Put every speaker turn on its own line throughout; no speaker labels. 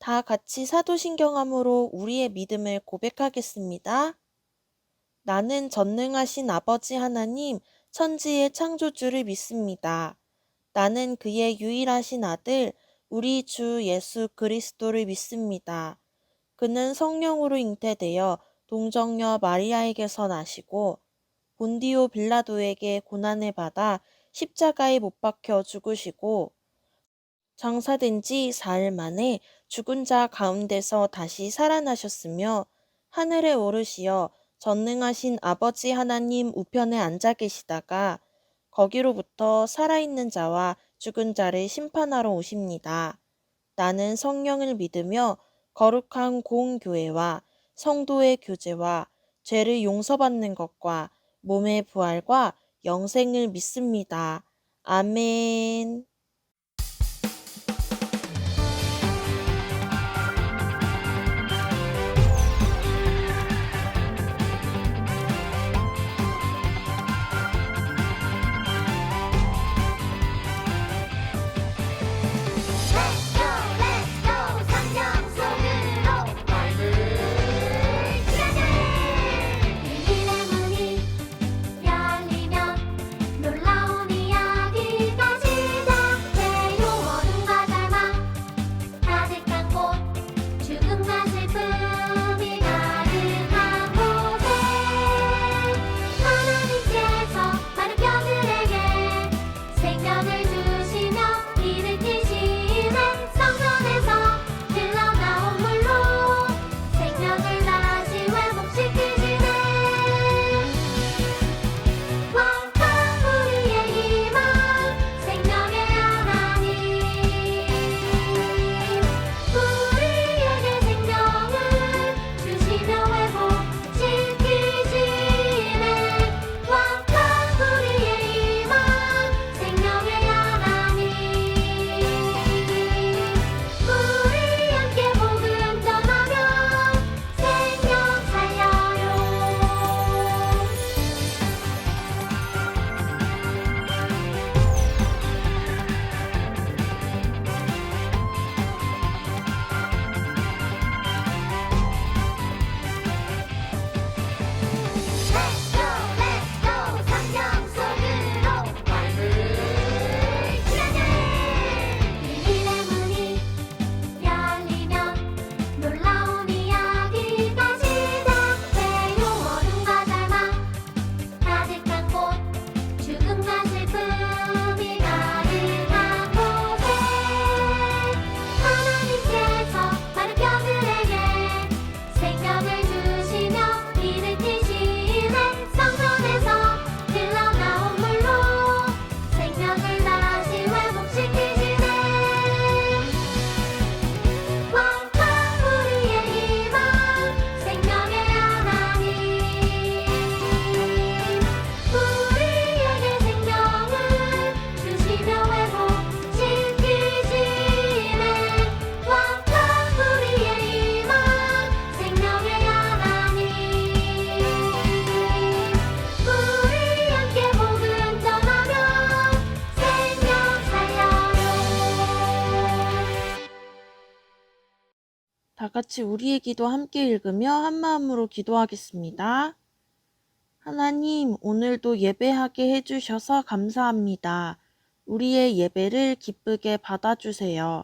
다 같이 사도신경함으로 우리의 믿음을 고백하겠습니다. 나는 전능하신 아버지 하나님, 천지의 창조주를 믿습니다. 나는 그의 유일하신 아들, 우리 주 예수 그리스도를 믿습니다. 그는 성령으로 잉태되어 동정녀 마리아에게서 나시고 본디오 빌라도에게 고난을 받아 십자가에 못 박혀 죽으시고 장사된 지 4일 만에 죽은 자 가운데서 다시 살아나셨으며 하늘에 오르시어 전능하신 아버지 하나님 우편에 앉아 계시다가 거기로부터 살아있는 자와 죽은 자를 심판하러 오십니다. 나는 성령을 믿으며 거룩한 공교회와 성도의 교제와 죄를 용서받는 것과 몸의 부활과 영생을 믿습니다. 아멘.
Let's go, let's go. 성령 속으로 밟을 시간을 비밀의 문이 열리면 놀라운 이야기가 시작돼요. 어둠과 절망 가득한 곳, 죽음과 슬픔이 가득한 곳에 하나님께서 마른 뼈들에게 생명을 주시며 일으키시네. 성전에서 흘러나온 물로 생명을 다시 회복시키시네. 왕과 우리의 희망 생명의 하나님, 우리에게 생명을 주시며 회복시키시네. 왕과 우리의 희망 생명의 하나님, 우리 함께 복음 전하며 생명 살려요. Let's go, let's go. 성령 속으로 밟을 시간을 비밀의 문이 열리면 놀라운 이야기가 시작돼요. 어둠과 절망 가득한 곳, 죽음과 슬픔이 가득한 곳에 하나님께서 마른 뼈들에게 생명을 주시며 일으키시네. 성전에서 흘러나온 물로 생명을 다시 회복시키시네. 왕과 우리의 희망 생명의 하나님, 우리에게 생명을 주시며 회복시키시네. 왕과 우리의 희망 생명의 하나님, 우리 함께 복음 전하며 생명 살려요.
다 같이 우리의 기도 함께 읽으며 한 마음으로 기도하겠습니다. 하나님, 오늘도 예배하게 해주셔서 감사합니다. 우리의 예배를 기쁘게 받아주세요.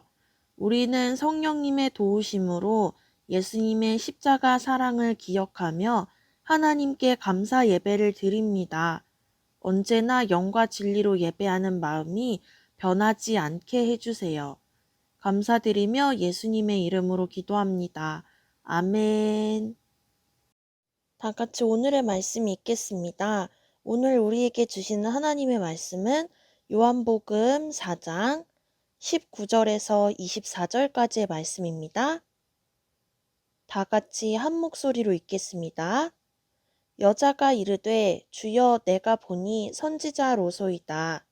우리는 성령님의 도우심으로 예수님의 십자가 사랑을 기억하며 하나님께 감사 예배를 드립니다. 언제나 영과 진리로 예배하는 마음이 변하지 않게 해주세요. 감사드리며 예수님의 이름으로 기도합니다. 아멘. 다 같이 오늘의 말씀 읽겠습니다. 오늘 우리에게 주시는 하나님의 말씀은 요한복음 4장 19절에서 24절까지의 말씀입니다. 다 같이 한 목소리로 읽겠습니다. 여자가 이르되 주여 내가 보니 선지자로소이다.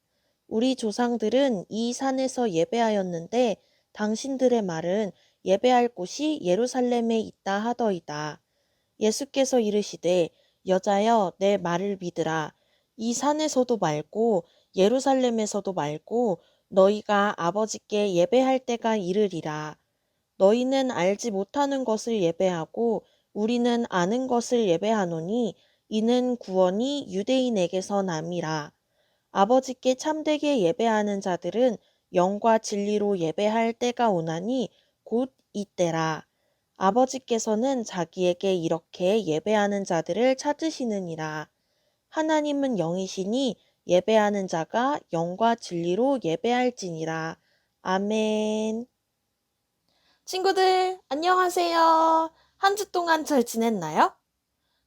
우리 조상들은 이 산에서 예배하였는데 당신들의 말은 예배할 곳이 예루살렘에 있다 하더이다. 예수께서 이르시되 여자여 내 말을 믿으라. 이 산에서도 말고 예루살렘에서도 말고 너희가 아버지께 예배할 때가 이르리라. 너희는 알지 못하는 것을 예배하고 우리는 아는 것을 예배하노니 이는 구원이 유대인에게서 남이라. 아버지께 참되게 예배하는 자들은 영과 진리로 예배할 때가 오나니 곧 이때라. 아버지께서는 자기에게 이렇게 예배하는 자들을 찾으시느니라. 하나님은 영이시니 예배하는 자가 영과 진리로 예배할지니라. 아멘. 친구들, 안녕하세요. 한 주 동안 잘 지냈나요?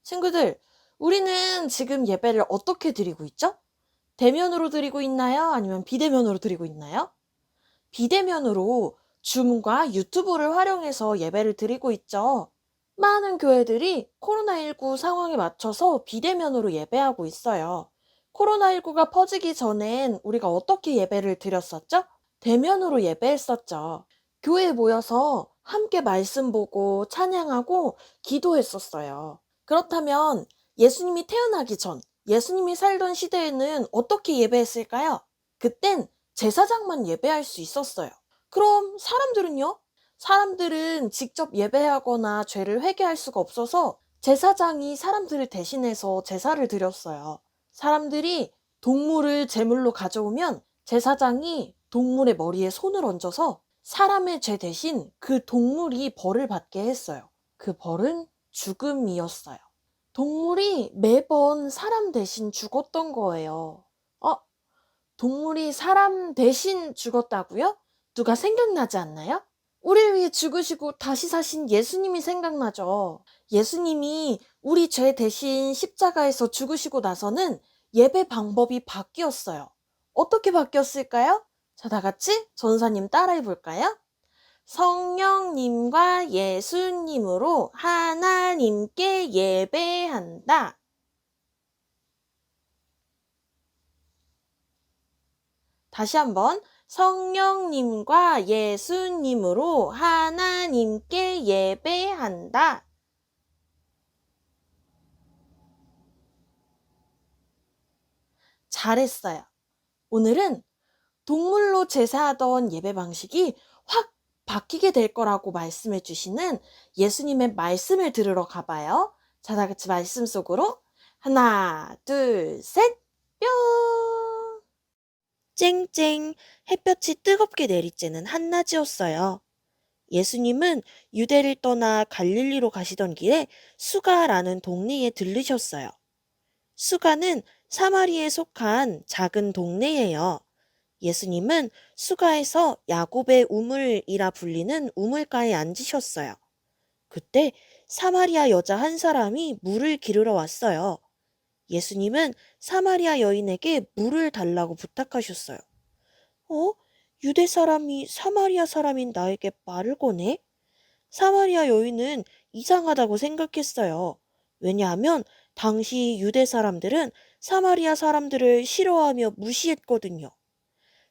친구들, 우리는 지금 예배를 어떻게 드리고 있죠? 대면으로 드리고 있나요? 아니면 비대면으로 드리고 있나요? 비대면으로 줌과 유튜브를 활용해서 예배를 드리고 있죠. 많은 교회들이 코로나19 상황에 맞춰서 비대면으로 예배하고 있어요. 코로나19가 퍼지기 전엔 우리가 어떻게 예배를 드렸었죠? 대면으로 예배했었죠. 교회에 모여서 함께 말씀 보고 찬양하고 기도했었어요. 그렇다면 예수님이 태어나기 전, 예수님이 살던 시대에는 어떻게 예배했을까요? 그땐 제사장만 예배할 수 있었어요. 그럼 사람들은요? 사람들은 직접 예배하거나 죄를 회개할 수가 없어서 제사장이 사람들을 대신해서 제사를 드렸어요. 사람들이 동물을 제물로 가져오면 제사장이 동물의 머리에 손을 얹어서 사람의 죄 대신 그 동물이 벌을 받게 했어요. 그 벌은 죽음이었어요. 동물이 매번 사람 대신 죽었던 거예요. 동물이 사람 대신 죽었다고요? 누가 생각나지 않나요? 우리를 위해 죽으시고 다시 사신 예수님이 생각나죠. 예수님이 우리 죄 대신 십자가에서 죽으시고 나서는 예배 방법이 바뀌었어요. 어떻게 바뀌었을까요? 자, 다 같이 전사님 따라해 볼까요? 성령님과 예수님으로 하나님께 예배한다. 다시 한번 성령님과 예수님으로 하나님께 예배한다. 잘했어요. 오늘은 동물로 제사하던 예배 방식이 확 바뀌게 될 거라고 말씀해 주시는 예수님의 말씀을 들으러 가봐요. 자, 다 같이 말씀 속으로 하나, 둘, 셋, 뿅! 쨍쨍 햇볕이 뜨겁게 내리쬐는 한낮이었어요. 예수님은 유대를 떠나 갈릴리로 가시던 길에 수가라는 동네에 들르셨어요. 수가는 사마리에 속한 작은 동네예요. 예수님은 수가에서 야곱의 우물이라 불리는 우물가에 앉으셨어요. 그때 사마리아 여자 한 사람이 물을 기르러 왔어요. 예수님은 사마리아 여인에게 물을 달라고 부탁하셨어요. 유대 사람이 사마리아 사람인 나에게 말을 거네? 사마리아 여인은 이상하다고 생각했어요. 왜냐하면 당시 유대 사람들은 사마리아 사람들을 싫어하며 무시했거든요.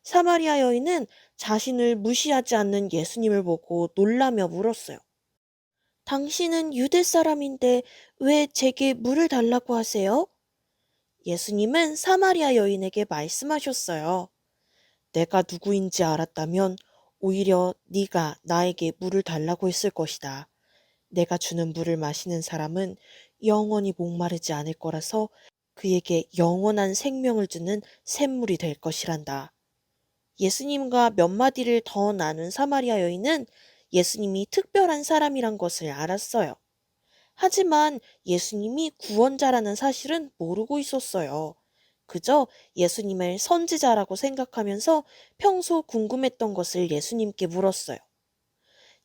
사마리아 여인은 자신을 무시하지 않는 예수님을 보고 놀라며 물었어요. 당신은 유대 사람인데 왜 제게 물을 달라고 하세요? 예수님은 사마리아 여인에게 말씀하셨어요. 내가 누구인지 알았다면 오히려 네가 나에게 물을 달라고 했을 것이다. 내가 주는 물을 마시는 사람은 영원히 목마르지 않을 거라서 그에게 영원한 생명을 주는 샘물이 될 것이란다. 예수님과 몇 마디를 더 나눈 사마리아 여인은 예수님이 특별한 사람이란 것을 알았어요. 하지만 예수님이 구원자라는 사실은 모르고 있었어요. 그저 예수님을 선지자라고 생각하면서 평소 궁금했던 것을 예수님께 물었어요.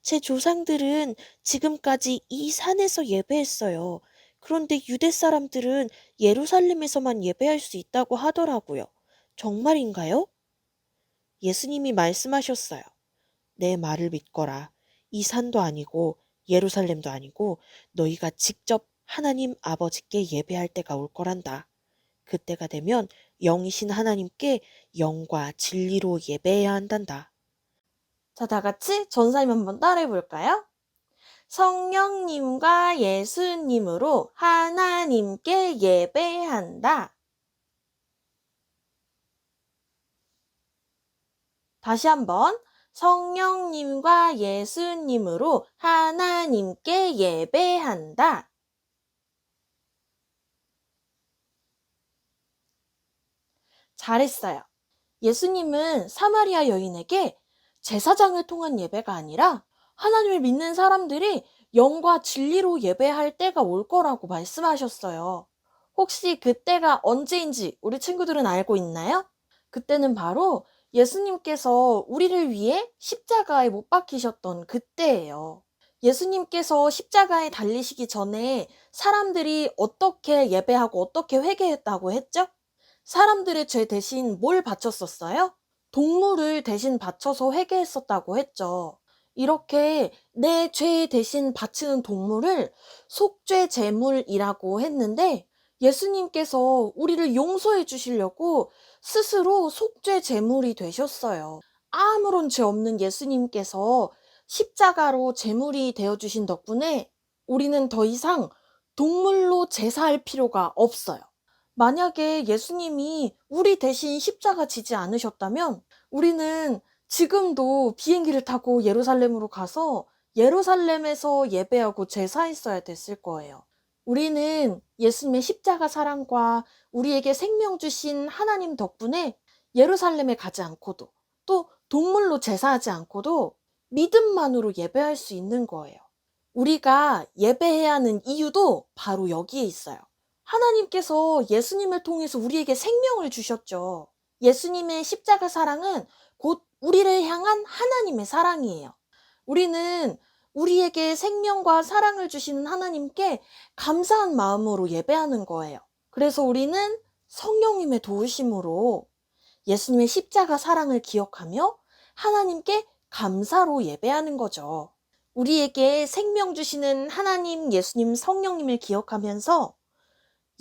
제 조상들은 지금까지 이 산에서 예배했어요. 그런데 유대 사람들은 예루살렘에서만 예배할 수 있다고 하더라고요. 정말인가요? 예수님이 말씀하셨어요. 내 말을 믿거라. 이 산도 아니고 예루살렘도 아니고 너희가 직접 하나님 아버지께 예배할 때가 올 거란다. 그때가 되면 영이신 하나님께 영과 진리로 예배해야 한단다. 자, 다 같이 전사님 한번 따라해 볼까요? 성령님과 예수님으로 하나님께 예배한다. 다시 한번 성령님과 예수님으로 하나님께 예배한다. 잘했어요. 예수님은 사마리아 여인에게 제사장을 통한 예배가 아니라 하나님을 믿는 사람들이 영과 진리로 예배할 때가 올 거라고 말씀하셨어요. 혹시 그때가 언제인지 우리 친구들은 알고 있나요? 그때는 바로 예수님께서 우리를 위해 십자가에 못 박히셨던 그때예요. 예수님께서 십자가에 달리시기 전에 사람들이 어떻게 예배하고 어떻게 회개했다고 했죠? 사람들의 죄 대신 뭘 바쳤었어요? 동물을 대신 바쳐서 회개했었다고 했죠. 이렇게 내 죄 대신 바치는 동물을 속죄 제물이라고 했는데 예수님께서 우리를 용서해 주시려고 스스로 속죄 제물이 되셨어요. 아무런 죄 없는 예수님께서 십자가로 제물이 되어 주신 덕분에 우리는 더 이상 동물로 제사할 필요가 없어요. 만약에 예수님이 우리 대신 십자가 지지 않으셨다면 우리는 지금도 비행기를 타고 예루살렘으로 가서 예루살렘에서 예배하고 제사했어야 됐을 거예요. 우리는 예수님의 십자가 사랑과 우리에게 생명 주신 하나님 덕분에 예루살렘에 가지 않고도 또 동물로 제사하지 않고도 믿음만으로 예배할 수 있는 거예요. 우리가 예배해야 하는 이유도 바로 여기에 있어요. 하나님께서 예수님을 통해서 우리에게 생명을 주셨죠. 예수님의 십자가 사랑은 곧 우리를 향한 하나님의 사랑이에요. 우리는 우리에게 생명과 사랑을 주시는 하나님께 감사한 마음으로 예배하는 거예요. 그래서 우리는 성령님의 도우심으로 예수님의 십자가 사랑을 기억하며 하나님께 감사로 예배하는 거죠. 우리에게 생명 주시는 하나님, 예수님, 성령님을 기억하면서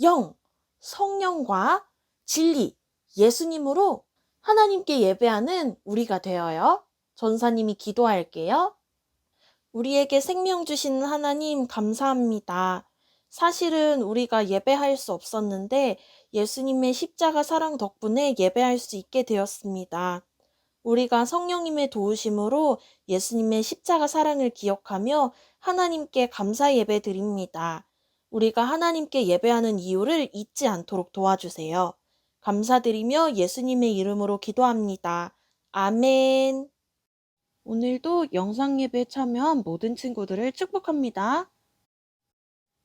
영, 성령과 진리, 예수님으로 하나님께 예배하는 우리가 되어요. 전사님이 기도할게요. 우리에게 생명 주시는 하나님 감사합니다. 사실은 우리가 예배할 수 없었는데 예수님의 십자가 사랑 덕분에 예배할 수 있게 되었습니다. 우리가 성령님의 도우심으로 예수님의 십자가 사랑을 기억하며 하나님께 감사 예배 드립니다. 우리가 하나님께 예배하는 이유를 잊지 않도록 도와주세요. 감사드리며 예수님의 이름으로 기도합니다. 아멘. 오늘도 영상 예배에 참여한 모든 친구들을 축복합니다.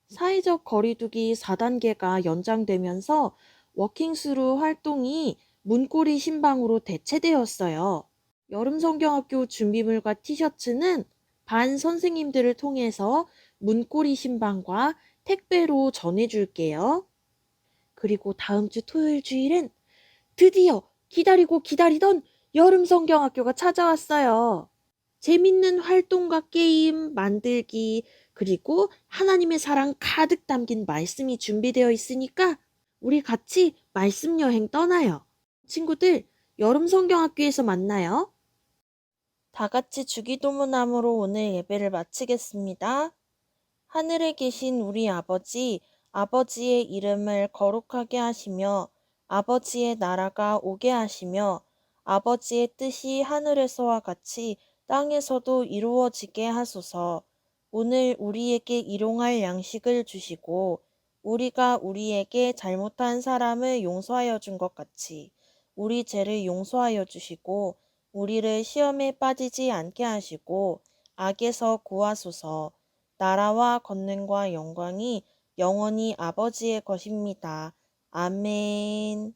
사회적 거리두기 4단계가 연장되면서 워킹스루 활동이 문고리 신방으로 대체되었어요. 여름성경학교 준비물과 티셔츠는 반 선생님들을 통해서 문고리 신방과 택배로 전해줄게요. 그리고 다음 주 토요일 주일엔 드디어 기다리고 기다리던 여름성경학교가 찾아왔어요. 재밌는 활동과 게임, 만들기, 그리고 하나님의 사랑 가득 담긴 말씀이 준비되어 있으니까 우리 같이 말씀 여행 떠나요. 친구들, 여름성경학교에서 만나요. 다 같이 주기도문함으로 오늘 예배를 마치겠습니다. 하늘에 계신 우리 아버지, 아버지의 이름을 거룩하게 하시며 아버지의 나라가 오게 하시며 아버지의 뜻이 하늘에서와 같이 땅에서도 이루어지게 하소서. 오늘 우리에게 일용할 양식을 주시고 우리가 우리에게 잘못한 사람을 용서하여 준 것 같이 우리 죄를 용서하여 주시고 우리를 시험에 빠지지 않게 하시고 악에서 구하소서. 나라와 권능과 영광이 영원히 아버지의 것입니다. 아멘.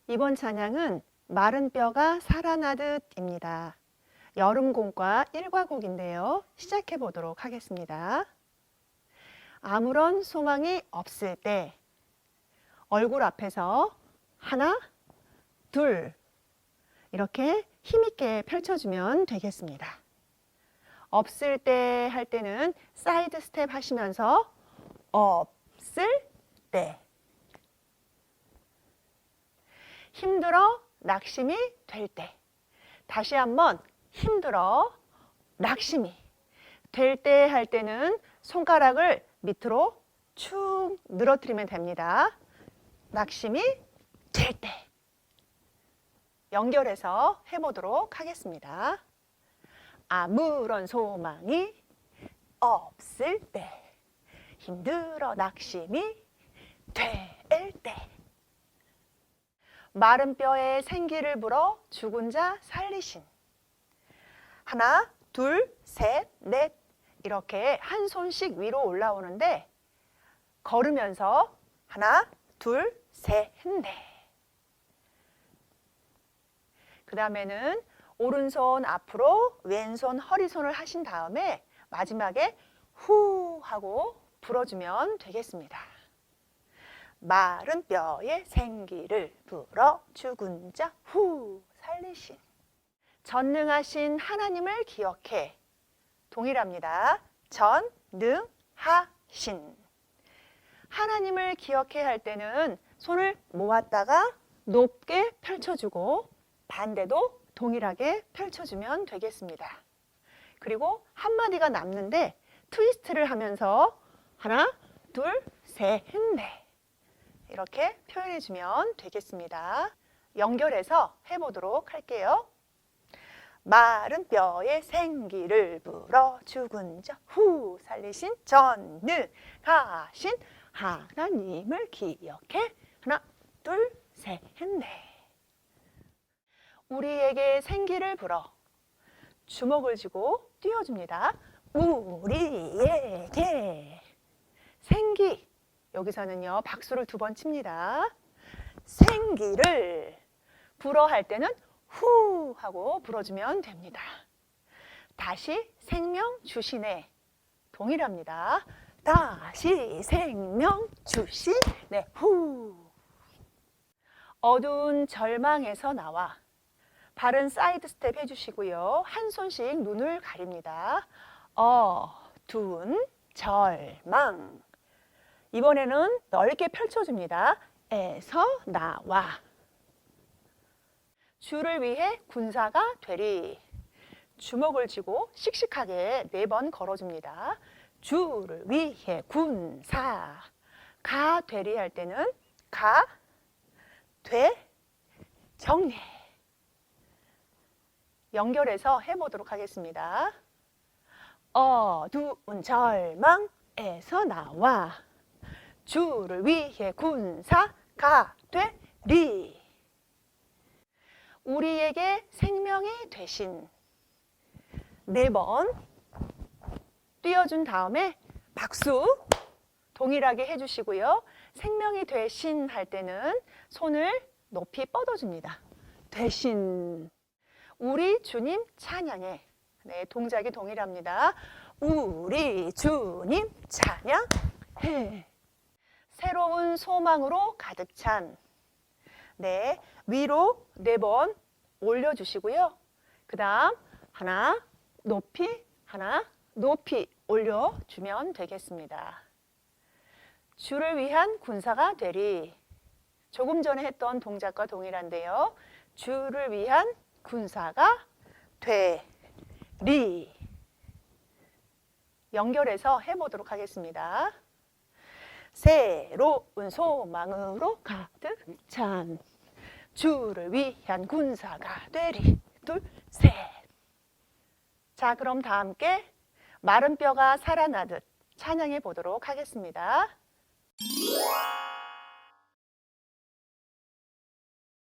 이번 찬양은 마른 뼈가 살아나듯입니다. 여름공과 1과곡인데요. 시작해 보도록 하겠습니다. 아무런 소망이 없을 때 얼굴 앞에서 하나, 둘 이렇게 힘있게 펼쳐주면 되겠습니다. 없을 때 할 때는 사이드 스텝 하시면서 없을 때 힘들어 낙심이 될 때 다시 한번 힘들어 낙심이 될 때 할 때는 손가락을 밑으로 축 늘어뜨리면 됩니다. 낙심이 될 때 연결해서 해보도록 하겠습니다. 아무런 소망이 없을 때, 힘들어 낙심이 될 때, 마른 뼈에 생기를 불어 죽은 자 살리신. 하나, 둘, 셋, 넷 이렇게 한 손씩 위로 올라오는데 걸으면서 하나, 둘, 셋, 넷. 그 다음에는 오른손 앞으로 왼손 허리손을 하신 다음에 마지막에 후 하고 불어주면 되겠습니다. 마른 뼈에 생기를 불어 죽은 자 후 살리신. 전능하신 하나님을 기억해. 동일합니다. 전능하신. 하나님을 기억해 할 때는 손을 모았다가 높게 펼쳐주고 반대도 동일하게 펼쳐주면 되겠습니다. 그리고 한마디가 남는데 트위스트를 하면서 하나, 둘, 셋, 넷 이렇게 표현해주면 되겠습니다. 연결해서 해보도록 할게요. 마른 뼈에 생기를 불어 죽은 자 후 살리신 전능하신 하나님을 기억해. 하나, 둘, 셋, 넷. 우리에게 생기를 불어 주먹을 쥐고 띄워줍니다. 우리에게 생기. 여기서는요 박수를 2번 칩니다. 생기를 불어 할 때는 후 하고 불어주면 됩니다. 다시 생명 주시네. 동일합니다. 다시 생명 주시네. 후. 어두운 절망에서 나와. 발은 사이드 스텝 해주시고요. 한 손씩 눈을 가립니다. 어두운 절망. 이번에는 넓게 펼쳐줍니다. 에서 나와. 주를 위해 군사가 되리. 주먹을 쥐고 씩씩하게 4번 걸어줍니다. 주를 위해 군사가 되리 할 때는 가, 되, 정리. 연결해서 해보도록 하겠습니다. 어두운 절망에서 나와 주를 위해 군사가 되리. 우리에게 생명이 되신. 4번 띄워준 다음에 박수 동일하게 해주시고요. 생명이 되신 할 때는 손을 높이 뻗어줍니다. 되신. 우리 주님 찬양해. 네, 동작이 동일합니다. 우리 주님 찬양해. 새로운 소망으로 가득 찬. 네, 위로 4번 올려주시고요. 그 다음 하나 높이, 하나 높이 올려주면 되겠습니다. 주를 위한 군사가 되리. 조금 전에 했던 동작과 동일한데요. 주를 위한 군사가 되리. 연결해서 해보도록 하겠습니다. 새로운 소망으로 가득 찬 주를 위한 군사가 되리. 둘, 셋. 자, 그럼 다 함께 마른 뼈가 살아나듯 찬양해 보도록 하겠습니다.